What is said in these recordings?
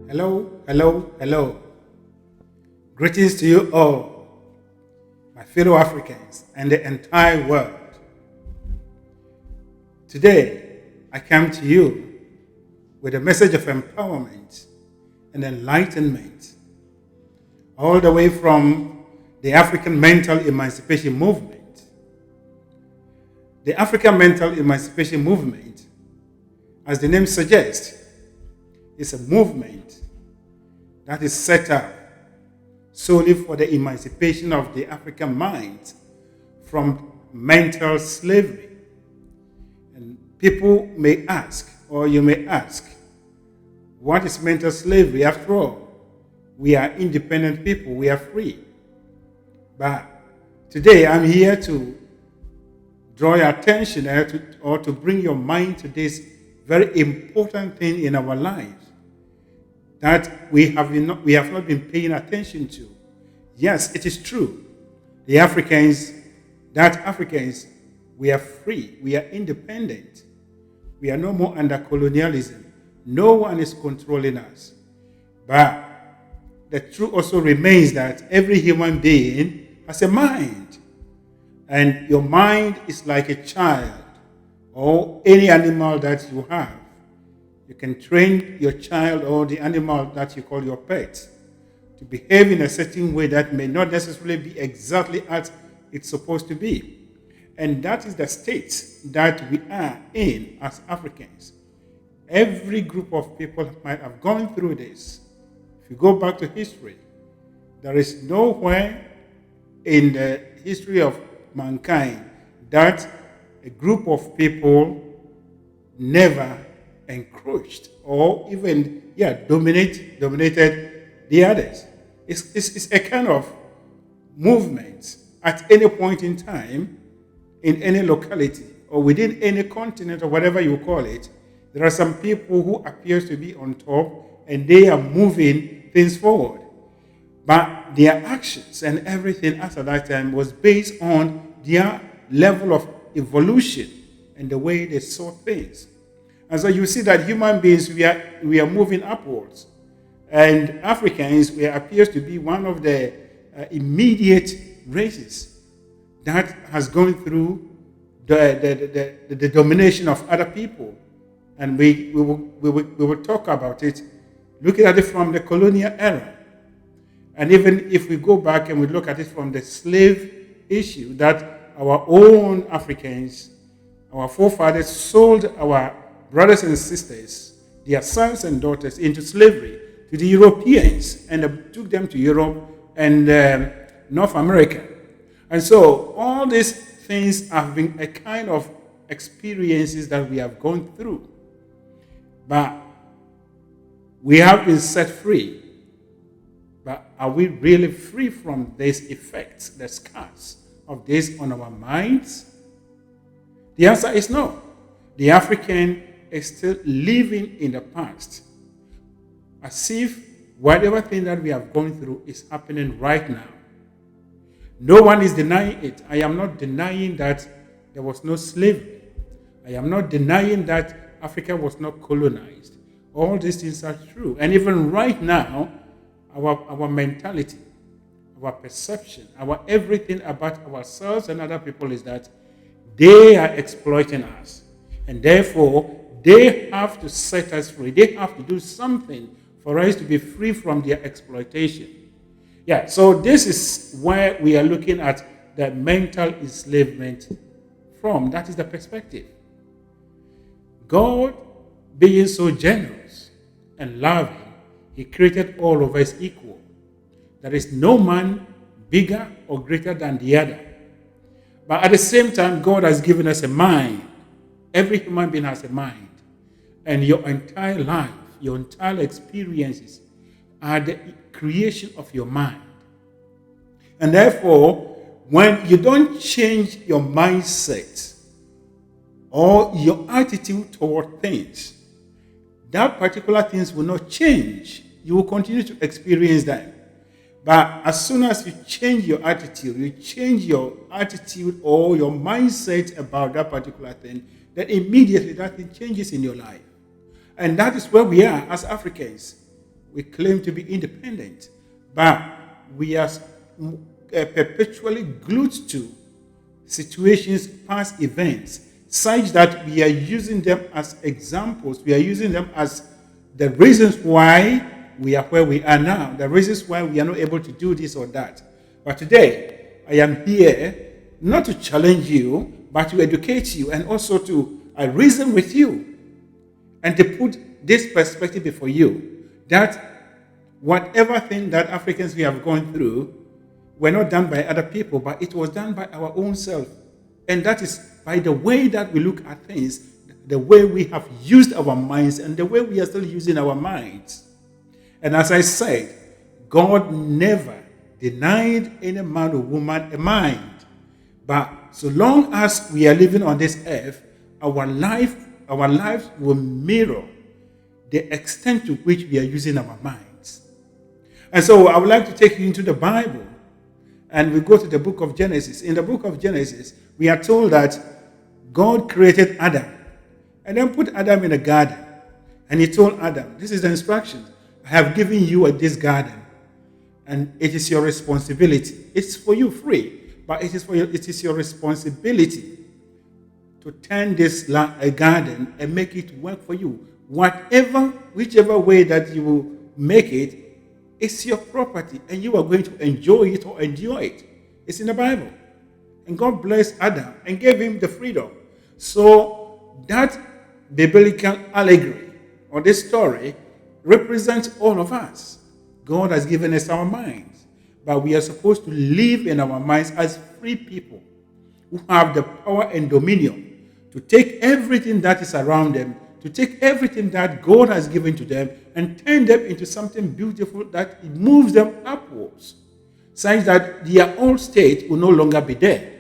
Hello, hello, hello. Greetings to you all, my fellow Africans and the entire world. Today, I come to you with a message of empowerment and enlightenment, all the way from the African Mental Emancipation Movement. The African Mental Emancipation Movement, as the name suggests, is a movement that is set up solely for the emancipation of the African mind from mental slavery. And people may ask, or you may ask, what is mental slavery? After all, we are independent people, we are free. But today I'm here to draw your attention or to bring your mind to this very important thing in our lives that we have not been paying attention to. Yes, it is true. Africans, we are free, we are independent. We are no more under colonialism. No one is controlling us. But the truth also remains that every human being has a mind. And your mind is like a child or any animal that you have. You can train your child or the animal that you call your pet to behave in a certain way that may not necessarily be exactly as it's supposed to be. And that is the state that we are in as Africans. Every group of people might have gone through this. If you go back to history, there is nowhere in the history of mankind that a group of people never encroached or even dominated the others. It's a kind of movement at any point in time, in any locality, or within any continent, or whatever you call it. There are some people who appear to be on top and they are moving things forward. But their actions and everything after that time was based on their level of evolution and the way they saw things. And so you see that human beings, we are moving upwards. And Africans appears to be one of the immediate races that has gone through the domination of other people. And we will talk about it, looking at it from the colonial era. And even if we go back and we look at it from the slave issue, that our own Africans, our forefathers sold our brothers and sisters, their sons and daughters, into slavery to the Europeans and took them to Europe and North America. And so all these things have been a kind of experiences that we have gone through. But we have been set free. But are we really free from these effects, the scars of this on our minds? The answer is no. The African is still living in the past, as if whatever thing that we have gone through is happening right now. No one is denying it. I am not denying that there was no slavery. I am not denying that Africa was not colonized. All these things are true. And even right now, our mentality, our perception, our everything about ourselves and other people is that they are exploiting us. And therefore, they have to set us free. They have to do something for us to be free from their exploitation. Yeah, so this is where we are looking at the mental enslavement from. That is the perspective. God, being so generous and loving, He created all of us equal. There is no man bigger or greater than the other. But at the same time, God has given us a mind. Every human being has a mind. And your entire life, your entire experiences are the creation of your mind. And therefore, when you don't change your mindset or your attitude toward things, that particular things will not change. You will continue to experience them. But as soon as you change your attitude or your mindset about that particular thing, then immediately that thing changes in your life. And that is where we are as Africans. we claim to be independent, but we are perpetually glued to situations, past events, such that we are using them as examples. We are using them as the reasons why we are where we are now, the reasons why we are not able to do this or that. But today, I am here not to challenge you, but to educate you and also to reason with you and to put this perspective before you that whatever thing that Africans we have gone through were not done by other people, but it was done by our own self. And that is by the way that we look at things, the way we have used our minds, and the way we are still using our minds. And as I said, God never denied any man or woman a mind. But so long as we are living on this earth, our lives will mirror the extent to which we are using our minds. And so I would like to take you into the Bible. And we go to the book of Genesis. In the book of Genesis, we are told that God created Adam and then put Adam in a garden. And he told Adam, this is the instructions. I have given you this garden. And it is your responsibility. It's for you free, but it is your responsibility to tend this garden and make it work for you. Whichever way that you will make it, it's your property, and you are going to enjoy it or endure it. It's in the Bible. And God blessed Adam and gave him the freedom. So that biblical allegory or this story represents all of us. God has given us our minds, but we are supposed to live in our minds as free people who have the power and dominion to take everything that is around them, to take everything that God has given to them and turn them into something beautiful that moves them upwards, such that their old state will no longer be there.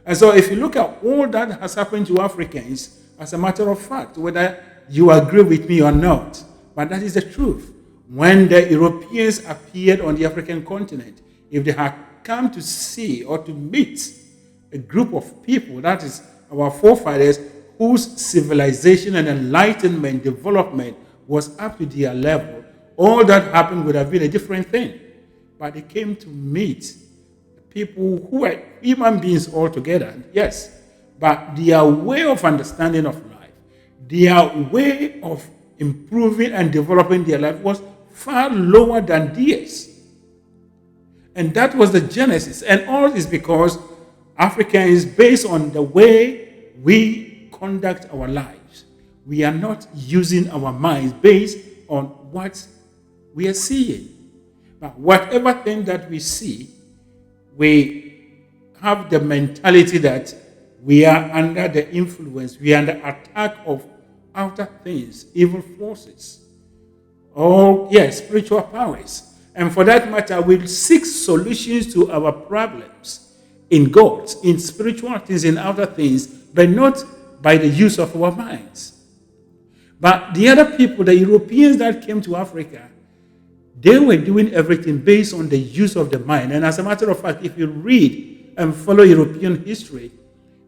And so if you look at all that has happened to Africans, as a matter of fact, whether you agree with me or not, but that is the truth. When the Europeans appeared on the African continent, if they had come to see or to meet a group of people, that is our forefathers, whose civilization and enlightenment development was up to their level, all that happened would have been a different thing. But they came to meet people who were human beings altogether, yes, but their way of understanding of life, their way of improving and developing their life was far lower than theirs. And that was the genesis. And all is because Africa is based on the way we conduct our lives. We are not using our minds based on what we are seeing. But whatever thing that we see, we have the mentality that we are under the influence, we are under attack of outer things, evil forces, or yes, spiritual powers. And for that matter, we'll seek solutions to our problems in God, in spiritual things, in outer things, but not by the use of our minds. But the other people, the Europeans that came to Africa, they were doing everything based on the use of the mind. And as a matter of fact, if you read and follow European history,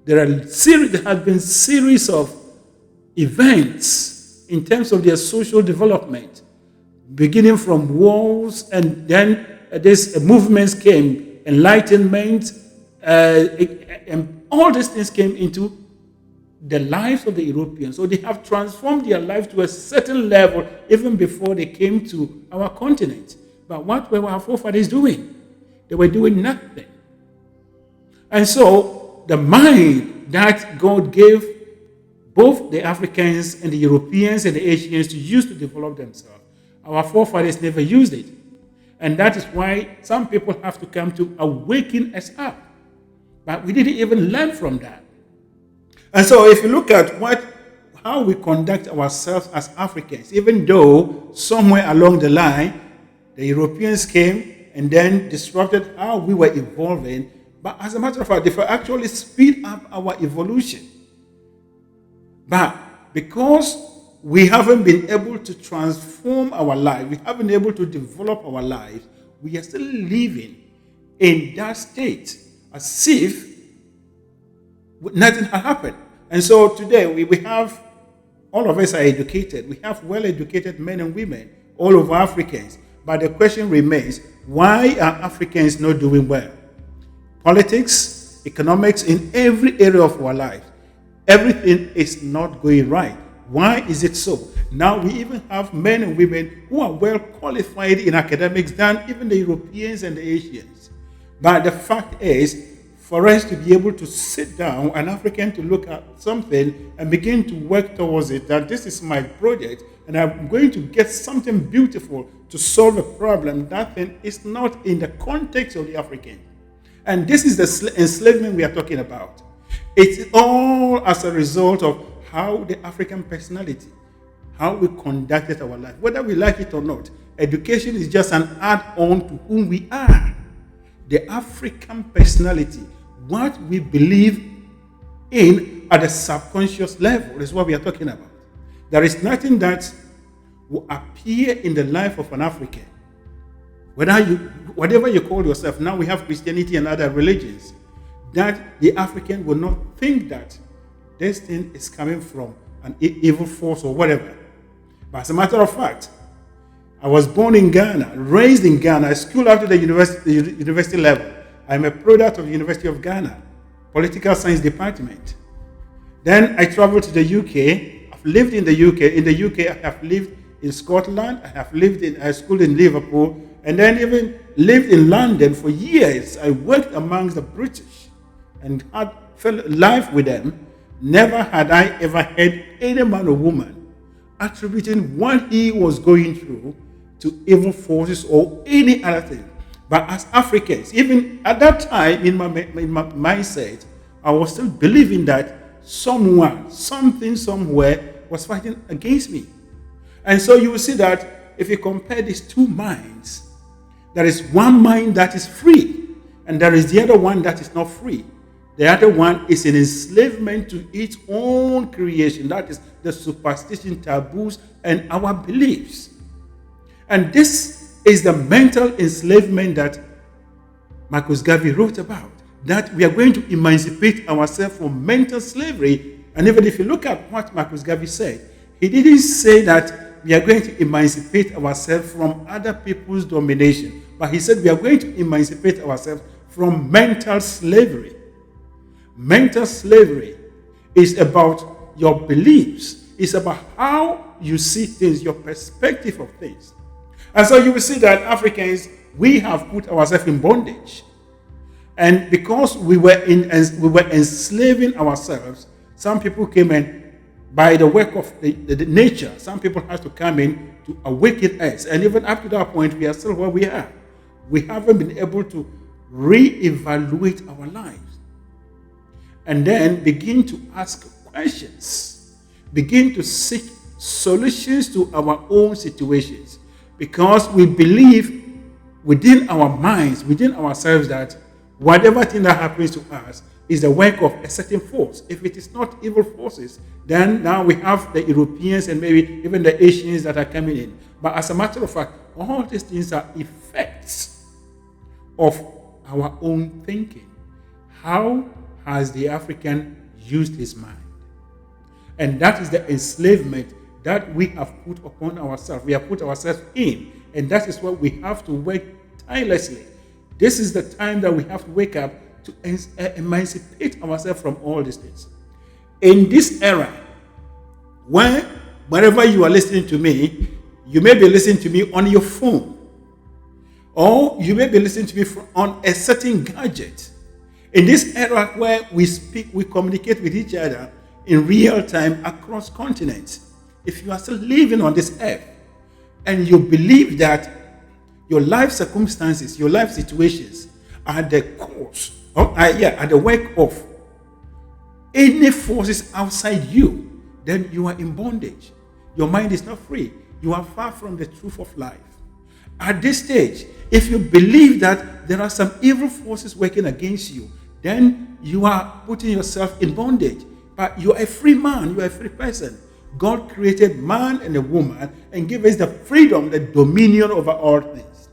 there have been series of events in terms of their social development, beginning from wars, and then these movements came, enlightenment, and all these things came into the lives of the Europeans. So they have transformed their lives to a certain level even before they came to our continent. But what were our forefathers doing? They were doing nothing. And so the mind that God gave both the Africans and the Europeans and the Asians to use to develop themselves, our forefathers never used it. And that is why some people have to come to awaken us up. But we didn't even learn from that. And so if you look at how we conduct ourselves as Africans, even though somewhere along the line, the Europeans came and then disrupted how we were evolving, but as a matter of fact, they actually speed up our evolution. But because we haven't been able to transform our life, we haven't been able to develop our lives, we are still living in that state as if nothing had happened. And so today we have, all of us are educated. We have well-educated men and women all over Africans. But the question remains, why are Africans not doing well? Politics, economics, in every area of our life, everything is not going right. Why is it so? Now we even have men and women who are well qualified in academics than even the Europeans and the Asians. But the fact is, for us to be able to sit down, an African to look at something and begin to work towards it, that this is my project and I'm going to get something beautiful to solve a problem, that thing is not in the context of the African. And this is the enslavement we are talking about. It's all as a result of how the African personality, how we conducted our life, whether we like it or not. Education is just an add-on to whom we are. The African personality, what we believe in at the subconscious level, is what we are talking about. There is nothing that will appear in the life of an African. Whatever you call yourself, now we have Christianity and other religions, that the African will not think that this thing is coming from an evil force or whatever. But as a matter of fact, I was born in Ghana, raised in Ghana, schooled up to the university level. I'm a product of the University of Ghana, political science department. Then I traveled to the UK. I've lived in the UK. In the UK, I have lived in Scotland. I have lived in school in Liverpool, and then even lived in London for years. I worked amongst the British and had life with them. Never had I ever heard any man or woman attributing what he was going through to evil forces or any other thing. But as Africans, even at that time in my mindset, I was still believing that someone, something, somewhere was fighting against me. And so you will see that if you compare these two minds, there is one mind that is free, and there is the other one that is not free. The other one is an enslavement to its own creation. That is the superstition, taboos, and our beliefs. And this is the mental enslavement that Marcus Garvey wrote about, that we are going to emancipate ourselves from mental slavery. And even if you look at what Marcus Garvey said, he didn't say that we are going to emancipate ourselves from other people's domination, but he said we are going to emancipate ourselves from mental slavery. Mental slavery is about your beliefs. It's about how you see things, your perspective of things. And so you will see that Africans, we have put ourselves in bondage. And because we were enslaving ourselves, some people came in by the work of the nature. Some people had to come in to awaken us. And even up to that point, we are still where we are. We haven't been able to reevaluate our lives. And then begin to ask questions. Begin to seek solutions to our own situations. Because we believe within our minds, within ourselves, that whatever thing that happens to us is the work of a certain force. If it is not evil forces, then now we have the Europeans and maybe even the Asians that are coming in. But as a matter of fact, all these things are effects of our own thinking. How has the African used his mind? And that is the enslavement that we have put upon ourselves. We have put ourselves in. And that is what we have to work tirelessly. This is the time that we have to wake up to emancipate ourselves from all these things. In this era, wherever you are listening to me, you may be listening to me on your phone, or you may be listening to me on a certain gadget. In this era where we speak, we communicate with each other in real time across continents. If you are still living on this earth and you believe that your life circumstances, your life situations are the cause, are the work of any forces outside you, then you are in bondage. Your mind is not free. You are far from the truth of life. At this stage, if you believe that there are some evil forces working against you, then you are putting yourself in bondage. But you are a free man, you are a free person. God created man and a woman and gave us the freedom, the dominion over all things.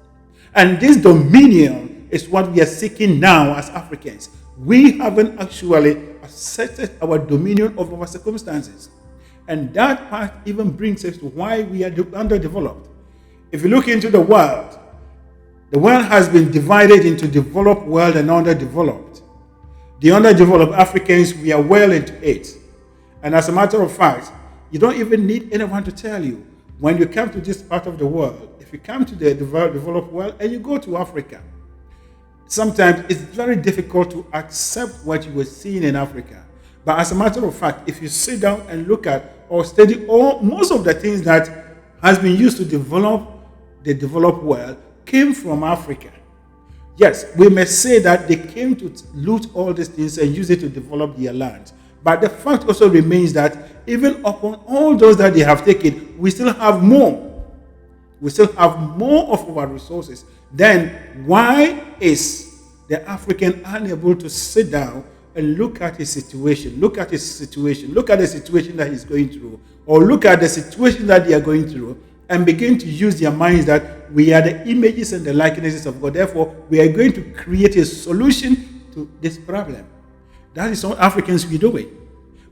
And this dominion is what we are seeking now as Africans. We haven't actually accepted our dominion over our circumstances. And that part even brings us to why we are underdeveloped. If you look into the world has been divided into developed world and underdeveloped. The underdeveloped Africans, we are well into it. And as a matter of fact, you don't even need anyone to tell you. When you come to this part of the world, if you come to the developed world and you go to Africa, sometimes it's very difficult to accept what you were seeing in Africa. But as a matter of fact, if you sit down and look at or study most of the things that has been used to develop the developed world came from Africa. Yes, we may say that they came to loot all these things and use it to develop their land. But the fact also remains that even upon all those that they have taken, we still have more. We still have more of our resources. Then why is the African unable to sit down and look at his situation, look at the situation that he's going through, or look at the situation that they are going through, and begin to use their minds that we are the images and the likenesses of God. Therefore, we are going to create a solution to this problem. That is what Africans we do it.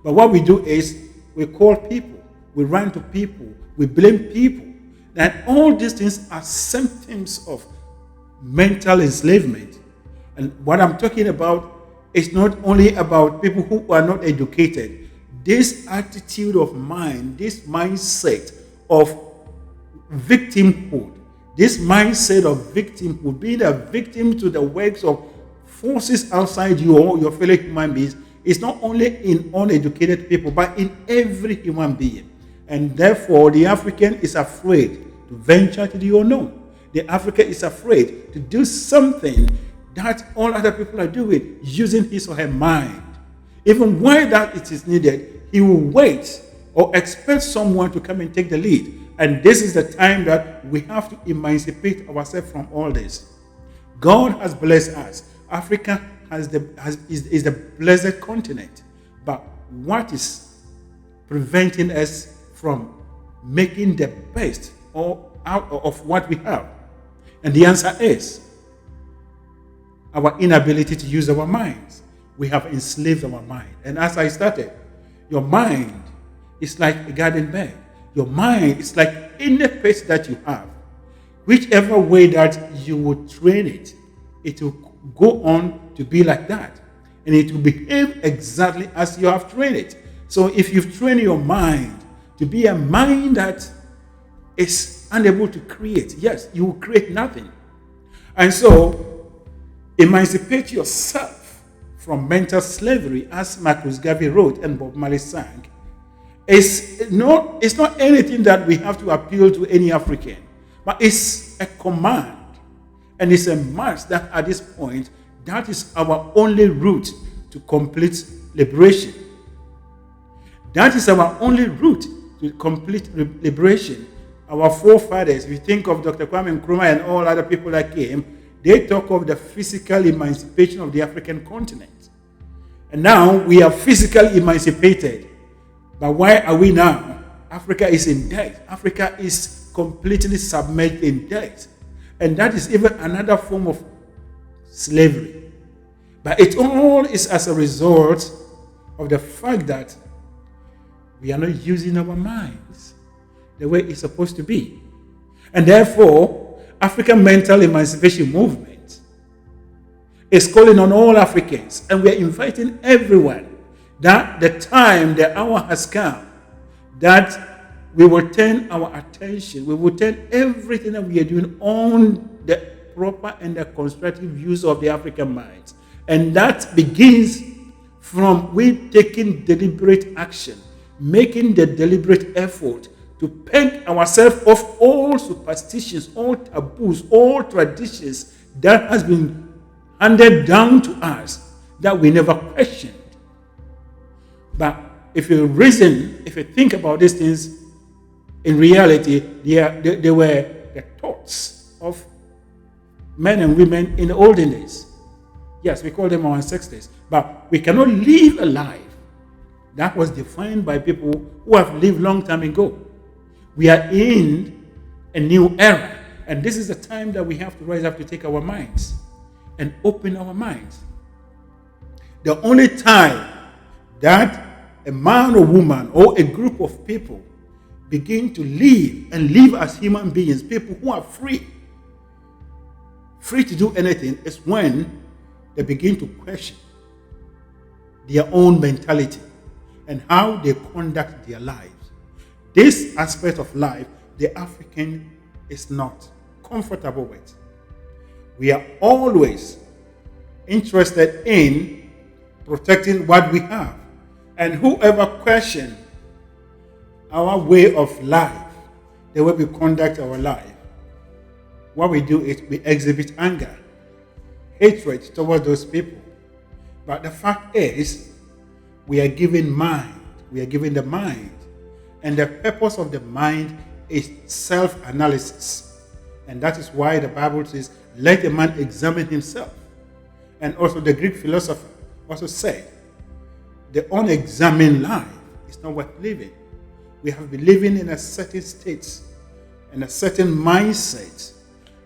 But what we do is we call people, we run to people, we blame people. That all these things are symptoms of mental enslavement. And what I'm talking about is not only about people who are not educated. This attitude of mind, this mindset of victimhood, being a victim to the works of forces outside you or your fellow human beings, is not only in uneducated people, but in every human being. And therefore, the African is afraid to venture to the unknown. The African is afraid to do something that all other people are doing, using his or her mind. Even when that it is needed, he will wait or expect someone to come and take the lead. And this is the time that we have to emancipate ourselves from all this. God has blessed us. Africa is the blessed continent. But what is preventing us from making the best out of what we have? And the answer is our inability to use our minds. We have enslaved our mind. And as I started, your mind is like a garden bed. Your mind is like any pet that you have. Whichever way that you would train it, it will go on to be like that. And it will behave exactly as you have trained it. So if you've trained your mind to be a mind that is unable to create, yes, you will create nothing. And so, emancipate yourself from mental slavery, as Marcus Garvey wrote and Bob Marley sang. It's not anything that we have to appeal to any African, but it's a command. And it's a must that at this point, that is our only route to complete liberation. That is our only route to complete liberation. Our forefathers, if you think of Dr. Kwame Nkrumah and all other people that came, they talk of the physical emancipation of the African continent. And now we are physically emancipated. But why are we now? Africa is in debt. Africa is completely submerged in debt. And that is even another form of slavery. But it all is as a result of the fact that we are not using our minds the way it's supposed to be. And therefore, African mental emancipation movement is calling on all Africans, and we are inviting everyone that the hour has come, that we will turn our attention, we will turn everything that we are doing on the proper and the constructive use of the African mind. And that begins from we taking deliberate action, making the deliberate effort to peg ourselves off all superstitions, all taboos, all traditions that has been handed down to us that we never questioned. But if you think about these things, in reality, they were the thoughts of men and women in the olden days. Yes, we call them our ancestors. But we cannot live a life that was defined by people who have lived long time ago. We are in a new era. And this is the time that we have to rise up to take our minds and open our minds. The only time that a man or woman or a group of people begin to live and live as human beings, people who are free to do anything, is when they begin to question their own mentality and how they conduct their lives. This aspect of life, the African is not comfortable with. We are always interested in protecting what we have. And whoever questions our way of life, the way we conduct our life, what we do is we exhibit anger, hatred towards those people. But the fact is, we are given mind. We are given the mind. And the purpose of the mind is self-analysis. And that is why the Bible says, let a man examine himself. And also the Greek philosopher also said, the unexamined life is not worth living. We have been living in a certain state, in a certain mindset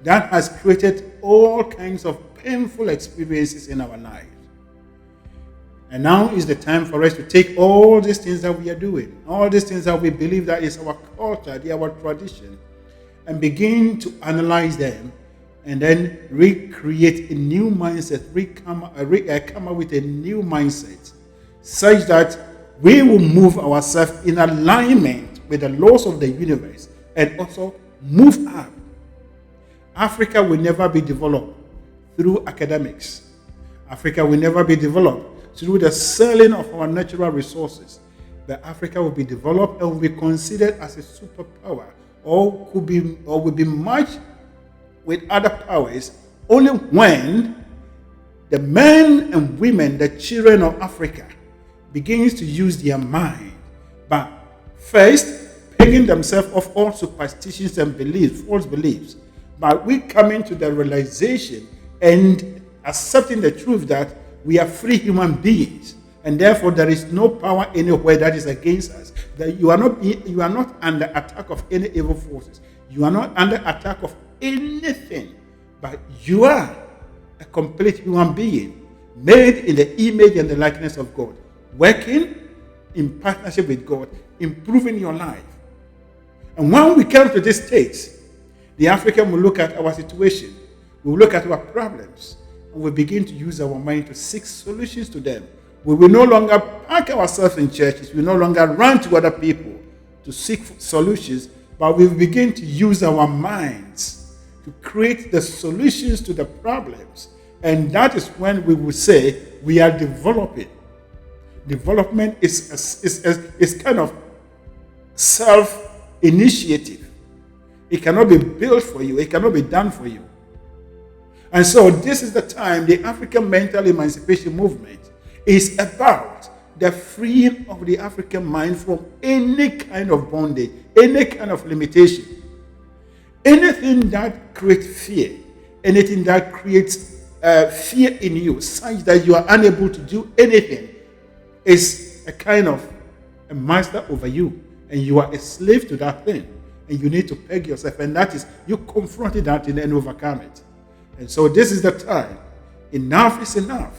that has created all kinds of painful experiences in our lives. And now is the time for us to take all these things that we are doing, all these things that we believe that is our culture, our tradition, and begin to analyze them and then recreate a new mindset, come up with a new mindset, such that we will move ourselves in alignment with the laws of the universe and also move up. Africa will never be developed through academics. Africa will never be developed through the selling of our natural resources. But Africa will be developed and will be considered as a superpower, or will be matched with other powers only when the men and women, the children of Africa, begins to use their mind, but first picking themselves off all superstitions and beliefs, false beliefs. But we coming to the realization and accepting the truth that we are free human beings, and therefore there is no power anywhere that is against us. That you are not under attack of any evil forces. You are not under attack of anything, but you are a complete human being, made in the image and the likeness of God, working in partnership with God, improving your life. And when we come to this stage, the African will look at our situation, we will look at our problems, and we begin to use our mind to seek solutions to them. We will no longer park ourselves in churches, we will no longer run to other people to seek solutions, but we will begin to use our minds to create the solutions to the problems. And that is when we will say we are developing. Development is kind of self-initiative. It cannot be built for you. It cannot be done for you. And so this is the time the African mental emancipation movement is about the freeing of the African mind from any kind of bondage, any kind of limitation. Anything that creates fear, anything that creates fear in you, such that you are unable to do anything, is a kind of a master over you, and you are a slave to that thing, and you need to peg yourself, and that is, you confronted that thing and overcome it. And so this is the time. Enough is enough.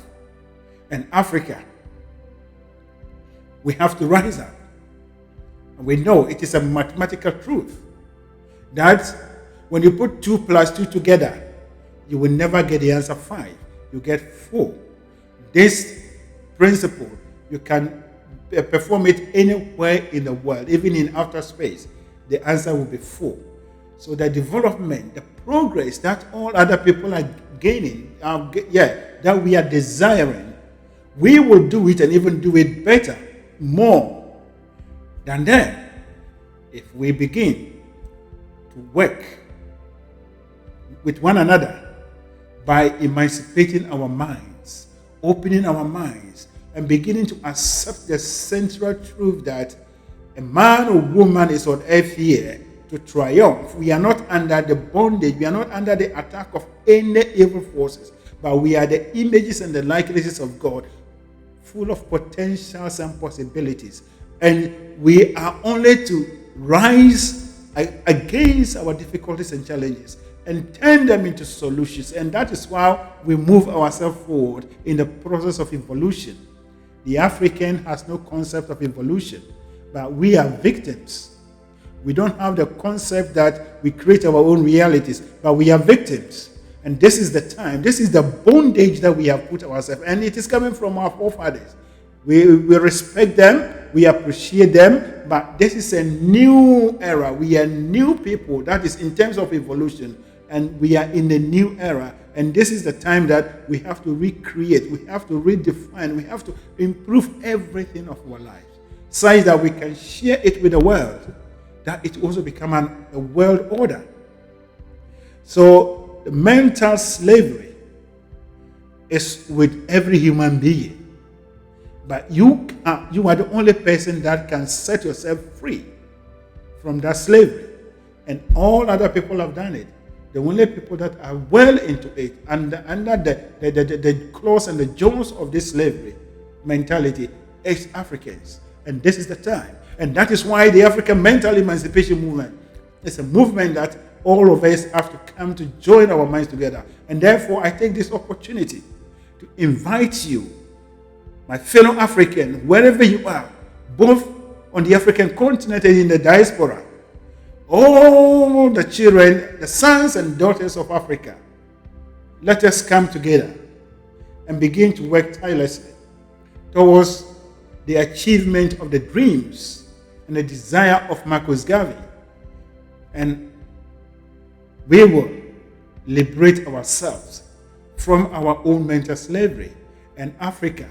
And Africa, we have to rise up. And we know it is a mathematical truth that when you put 2 plus 2 together, you will never get the answer 5. You get 4. This principle, you can perform it anywhere in the world, even in outer space. The answer will be 4. So the development, the progress that all other people are gaining, that we are desiring, we will do it and even do it better, more than them, if we begin to work with one another by emancipating our minds, opening our minds, and beginning to accept the central truth that a man or woman is on earth here to triumph. We are not under the bondage, we are not under the attack of any evil forces, but we are the images and the likenesses of God, full of potentials and possibilities. And we are only to rise against our difficulties and challenges and turn them into solutions. And that is why we move ourselves forward in the process of evolution. The African has no concept of evolution, but we are victims. We don't have the concept that we create our own realities, but we are victims. And this is the time, this is the bondage that we have put ourselves, and it is coming from our forefathers. We respect them, we appreciate them, but this is a new era. We are new people, that is in terms of evolution, and we are in a new era. And this is the time that we have to recreate, we have to redefine, we have to improve everything of our lives, such that we can share it with the world, that it also become a world order. So the mental slavery is with every human being. But you are the only person that can set yourself free from that slavery. And all other people have done it. The only people that are well into it, under the claws and the jaws of this slavery mentality, is Africans. And this is the time. And that is why the African Mental Emancipation Movement is a movement that all of us have to come to join our minds together. And therefore, I take this opportunity to invite you, my fellow African, wherever you are, both on the African continent and in the diaspora, all the children, the sons and daughters of Africa, let us come together and begin to work tirelessly towards the achievement of the dreams and the desire of Marcus Garvey. And we will liberate ourselves from our own mental slavery. And Africa,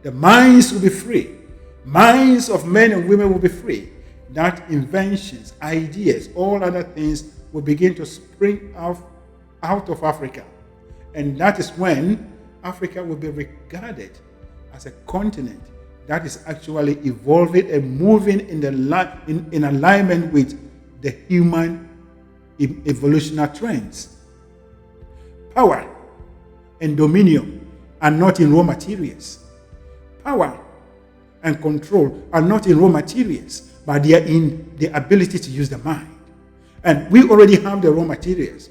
the minds will be free. Minds of men and women will be free. That inventions, ideas, all other things will begin to spring out of Africa. And that is when Africa will be regarded as a continent that is actually evolving and moving in alignment with the human evolutionary trends. Power and dominion are not in raw materials. Power and control are not in raw materials, but they are in the ability to use the mind. And we already have the raw materials.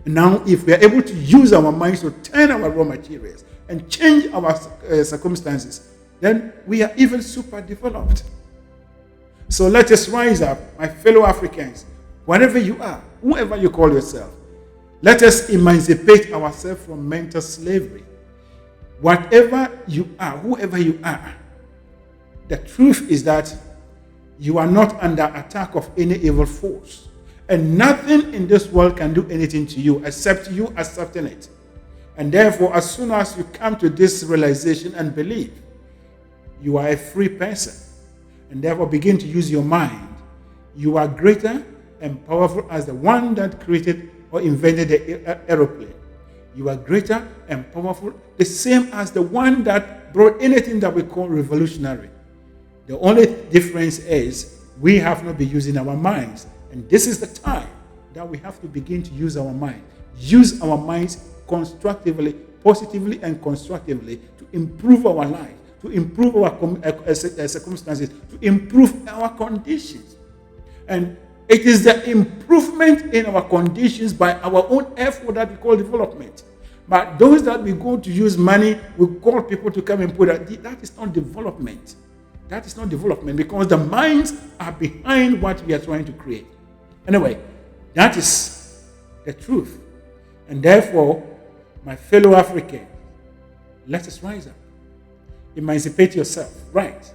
And now, if we are able to use our minds to turn our raw materials and change our circumstances, then we are even super developed. So let us rise up, my fellow Africans, wherever you are, whoever you call yourself. Let us emancipate ourselves from mental slavery. Whatever you are, whoever you are, the truth is that you are not under attack of any evil force. And nothing in this world can do anything to you except you accepting it. And therefore, as soon as you come to this realization and believe, you are a free person. And therefore, begin to use your mind. You are greater and powerful as the one that created or invented the aeroplane. You are greater and powerful, the same as the one that brought anything that we call revolutionary. The only difference is we have not been using our minds. And this is the time that we have to begin to use our mind. Use our minds constructively, positively and constructively to improve our life, to improve our circumstances, to improve our conditions. And it is the improvement in our conditions by our own effort that we call development. But those that we go to use money, we call people to come and put that is not development. That is not development, because the minds are behind what we are trying to create. Anyway, that is the truth. And therefore, my fellow African, let us rise up. Emancipate yourself. Right.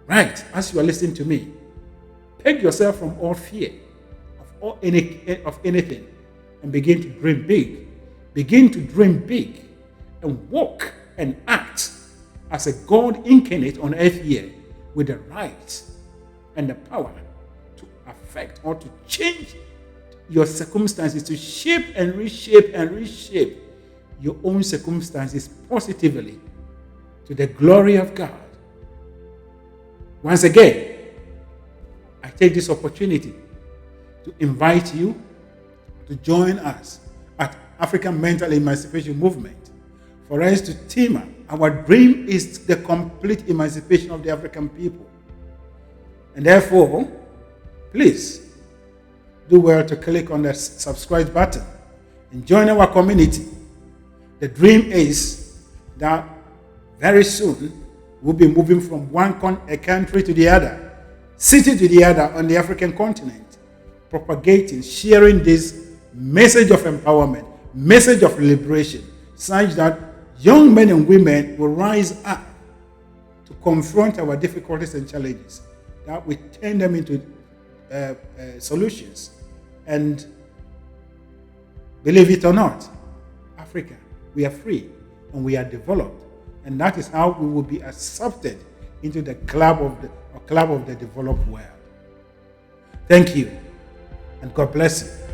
As you are listening to me, peg yourself from all fear of anything and begin to dream big. Begin to dream big and walk and act as a God incarnate on earth here with the right and the power to affect or to change your circumstances, to shape and reshape your own circumstances positively to the glory of God. Once again, I take this opportunity to invite you to join us at African Mental Emancipation Movement for us to team up. Our dream is the complete emancipation of the African people. And therefore, please do well to click on the subscribe button and join our community. The dream is that very soon we'll be moving from one country to the other, city to the other on the African continent, propagating, sharing this message of empowerment, message of liberation, such that young men and women will rise up to confront our difficulties and challenges, that we turn them into solutions. And believe it or not, Africa, we are free and we are developed. And that is how we will be accepted into the club of the developed world. Thank you, and God bless you.